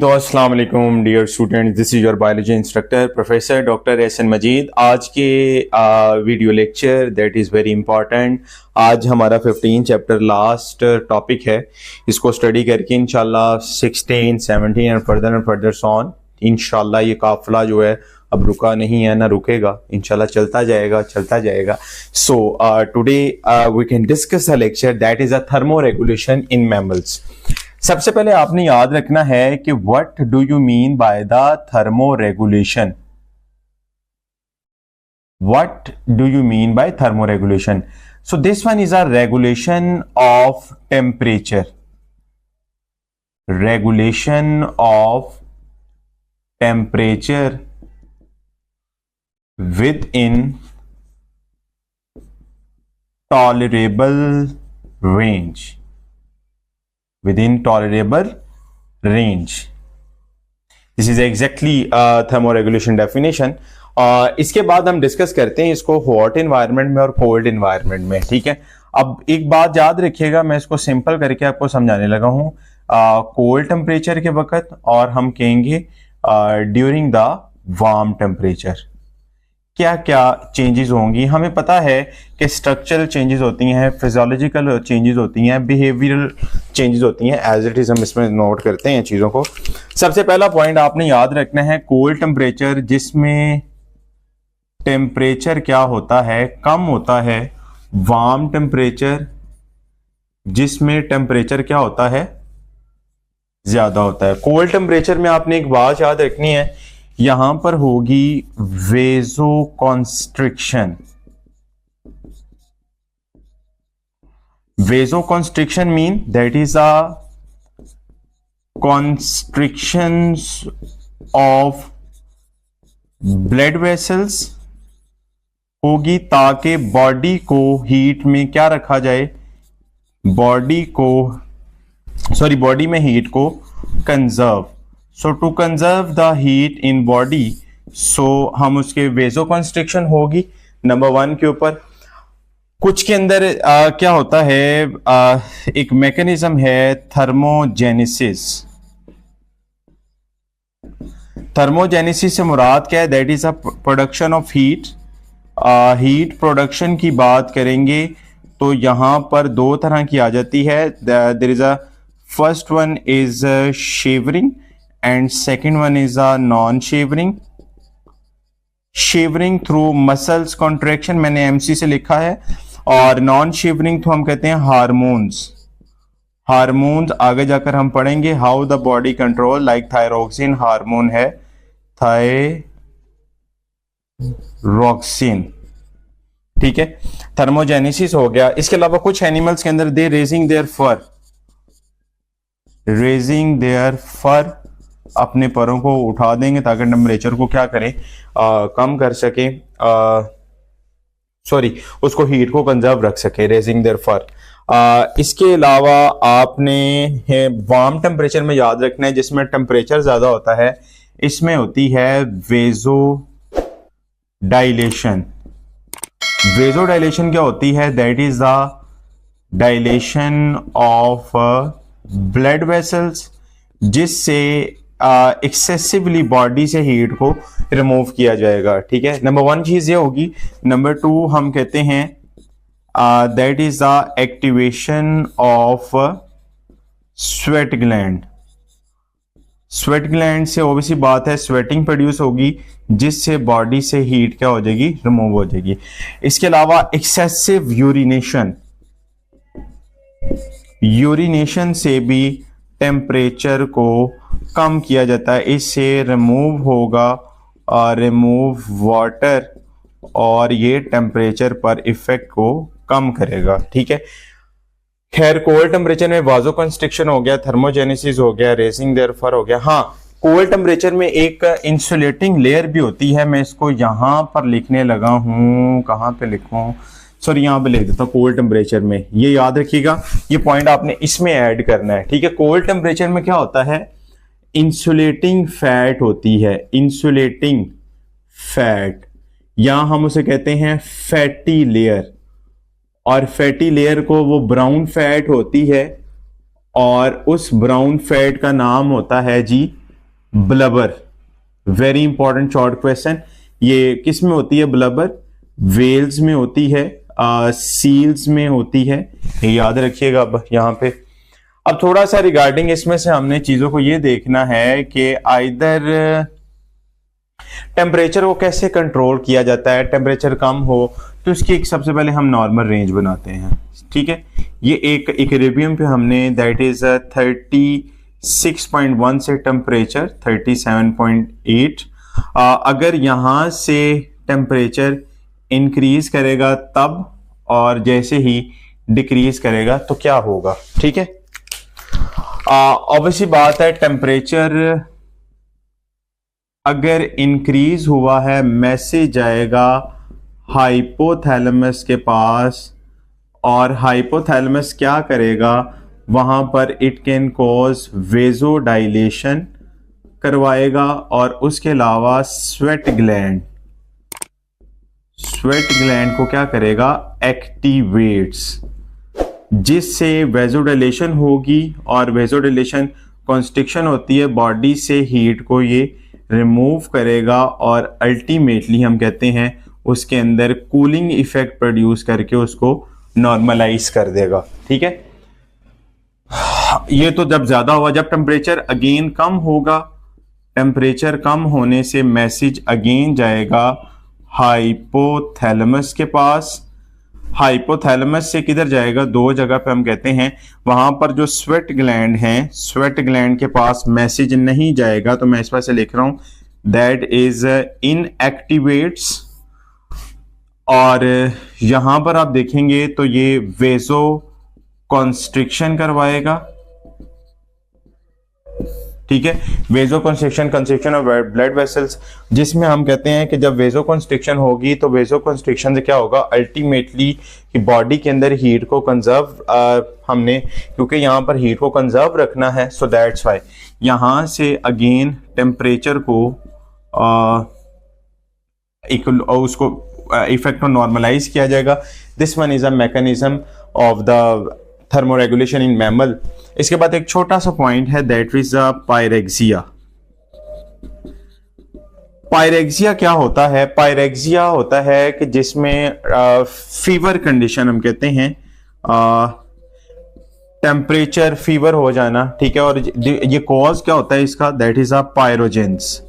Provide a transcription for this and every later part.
तो अस्सलाम वालेकुम dear student, this is your biology instructor professor doctor Ahsan Majeed. आज के video lecture that is very important. आज हमारा 15 चैप्टर लास्ट टॉपिक है। इसको स्टडी करके इंशाल्लाह 16, 17 एंड फर्दर ऑन इंशाल्लाह ये काफिला जो है अब रुका नहीं है, ना रुकेगा, इंशाल्लाह चलता जाएगा। So today we can discuss a lecture that is a thermoregulation in mammals. सबसे पहले आपने याद रखना है कि what do you mean by the thermoregulation. What do you mean by thermoregulation? So this one is a regulation of temperature. Regulation of temperature within tolerable range. Within tolerable range. This is exactly thermoregulation definition. इसके बाद हम discuss करते हैं इसको hot environment में और cold environment में। ठीक है, अब एक बात याद रखिएगा, मैं इसको सिंपल करके आपको समझाने लगा हूं। कोल्ड टेम्परेचर के वक्त और हम कहेंगे ड्यूरिंग द वार्म टेम्परेचर क्या क्या चेंजेस होंगी। हमें पता है कि स्ट्रक्चरल चेंजेस होती हैं, फिजियोलॉजिकल चेंजेस होती हैं, बिहेवियरल चेंजेस होती हैं। एज इट इज हम इसमें नोट करते हैं चीज़ों को। सबसे पहला पॉइंट आपने याद रखना है कोल्ड टेम्परेचर, जिसमें टेम्परेचर क्या होता है, कम होता है। वार्म टेम्परेचर, जिसमें टेम्परेचर क्या होता है, ज्यादा होता है। कोल्ड टेम्परेचर में आपने एक बात याद रखनी है, यहां पर होगी vasoconstriction. Vasoconstriction mean that is a constriction of blood vessels होगी, ताकि बॉडी को हीट में क्या रखा जाए, बॉडी में हीट को conserve. So to conserve the heat in body, so हम उसके वेजो कॉन्स्ट्रिक्शन होगी नंबर 1 के ऊपर। कुछ के अंदर क्या होता है, एक मैकेनिज्म है थर्मोजेनेसिस। थर्मोजेनेसिस से मुराद क्या है, that is a production of heat. Heat production की बात करेंगे तो यहां पर दो तरह की आ जाती है। There is a first one is shivering and second one is a non-shivering. Shivering through muscles contraction मैंने MC से लिखा है, और non-shivering तो हम कहते हैं हार्मोन्स। हार्मोन्स आगे जाकर हम पढ़ेंगे how the body control, like thyroxine hormone है, थायरोक्सिन। ठीक है, थर्मोजेनेसिस हो गया। इसके अलावा कुछ एनिमल्स के अंदर दे रेजिंग देयर फर, अपने परों को उठा देंगे ताकि टेम्परेचर को क्या करें, कम कर सके, उसको हीट को कंजर्व रख सके, रेजिंग देयर फर। इसके अलावा आपने वार्म टेम्परेचर में याद रखना है, जिसमें टेम्परेचर ज्यादा होता है, इसमें होती है वेजो डायलेशन। वेजो डायलेशन क्या होती है, that is the dilation of blood vessels, जिससे एक्सेसिवली बॉडी से हीट को रिमूव किया जाएगा। ठीक है, नंबर 1 चीज ये होगी। नंबर 2 हम कहते हैं that is the activation of sweat gland. Sweat gland से ऑब्वियसली बात है स्वेटिंग प्रोड्यूस होगी, जिससे बॉडी से हीट क्या हो जाएगी, रिमूव हो जाएगी। इसके अलावा एक्सेसिव यूरिनेशन से भी टेम्परेचर को कम किया जाता है। इससे रिमूव वाटर, और ये टेम्परेचर पर इफेक्ट को कम करेगा। ठीक है, खैर कोल्ड टेम्परेचर में वाजो कंस्ट्रिक्शन हो गया, थर्मोजेनेसिस हो गया, रेजिंग देयर फर हो गया। हाँ, कोल्ड टेम्परेचर में एक इंसुलेटिंग लेयर भी होती है। मैं इसको यहां पर लिखने लगा हूं, कहां पे लिखूं, सॉरी यहां पे लिख देता हूं। कोल्ड टेम्परेचर में ये याद रखिएगा, ये पॉइंट आपने इसमें ऐड करना है। ठीक है, कोल्ड टेम्परेचर में क्या होता है, इंसुलेटिंग फैट होती है। इंसुलेटिंग फैट, यहां हम उसे कहते हैं फैटी लेयर, और फैटी लेयर को वो ब्राउन फैट होती है, और उस ब्राउन फैट का नाम होता है जी blubber, very important short question. ये किस में होती है ब्लबर? वेल्स में होती है, सील्स में होती है, ये याद रखिएगा। अब यहाँ पे अब थोड़ा सा रिगार्डिंग इसमें से हमने चीजों को ये देखना है कि आइदर टेम्परेचर को कैसे कंट्रोल किया जाता है। टेम्परेचर कम हो तो इसकी एक सबसे पहले हम नॉर्मल रेंज बनाते हैं, ठीक है। ये एक इक्विलिब्रियम पे हमने दैट इज 36.1 से टेम्परेचर 37.8। अगर यहां से टेम्परेचर इंक्रीज करेगा तब, और जैसे ही डिक्रीज करेगा तो क्या होगा, ठीक है। ऑब्वियसली बात है, टेम्परेचर अगर इंक्रीज हुआ है मैसेज जाएगा हाइपोथैलेमस के पास, और हाइपोथैलेमस क्या करेगा वहां पर, इट कैन कॉज वेजोडाइलेशन करवाएगा, और उसके अलावा स्वेट ग्लैंड को क्या करेगा, एक्टिवेट्स, जिससे वेजोडाइलेशन होगी, और वेजोडाइलेशन कॉन्स्ट्रिक्शन होती है, बॉडी से हीट को ये रिमूव करेगा, और अल्टीमेटली हम कहते हैं उसके अंदर कूलिंग इफेक्ट प्रोड्यूस करके उसको नॉर्मलाइज कर देगा, ठीक है। ये तो जब ज्यादा होगा, जब टेम्परेचर अगेन कम होगा, टेम्परेचर कम होने से मैसेज अगेन जाएगा हाइपोथैलेमस के पास। हाइपोथैलेमस से किधर जाएगा, दो जगह पे हम कहते हैं, वहां पर जो स्वेट ग्लैंड है, स्वेट ग्लैंड के पास मैसेज नहीं जाएगा, तो मैं इस पास से लिख रहा हूं दैट इज इनएक्टिवेट्स, और यहां पर आप देखेंगे तो ये वेजो कॉन्स्ट्रिक्शन करवाएगा, ठीक है। वेजो कंस्ट्रिक्शन ऑफ ब्लड वेसल्स, जिसमें हम कहते हैं कि जब वेजो कंस्ट्रिक्शन होगी तो वेजो कंस्ट्रिक्शन से क्या होगा, अल्टीमेटली कि बॉडी के अंदर हीट को कंजर्व हमने, क्योंकि यहाँ पर हीट को कंजर्व रखना है, सो दैट्स व्हाई यहाँ से अगेन टेम्परेचर को उसको इफेक्ट को नॉर्मलाइज किया जाएगा। This one is a mechanism of the thermoregulation in mammal. इसके बाद एक छोटा सा पॉइंट है दैट इज पायरेक्सिया। पायरेक्सिया क्या होता है? पायरेक्सिया होता है कि जिसमें फीवर कंडीशन हम कहते हैं, टेम्परेचर फीवर हो जाना, ठीक है। और ये कॉज क्या होता है इसका, that is a pyrogens.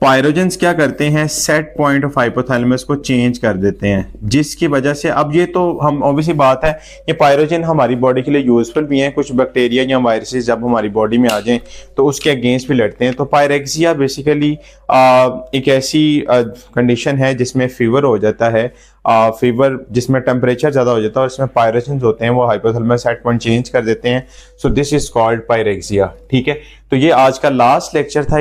Pyrogens क्या करते हैं, सेट पॉइंट ऑफ हाइपोथैलेमस को चेंज कर देते हैं, जिसकी वजह से अब ये तो हम ऑब्वियसली बात है, ये पायरोजन हमारी बॉडी के लिए यूजफुल भी हैं। कुछ बैक्टीरिया या वायरसेस जब हमारी बॉडी में आ जाएं तो उसके अगेंस्ट भी लड़ते हैं। तो पायरेक्सिया बेसिकली एक ऐसी कंडीशन है जिसमें फीवर हो जाता है, फीवर जिसमें टेम्परेचर ज्यादा हो जाता है, और इसमें पायरोजेंस होते हैं वो हाइपोथैलेमस सेट पॉइंट चेंज कर देते हैं। So this is called pyrexia, ठीक है। तो ये आज का लास्ट लेक्चर था।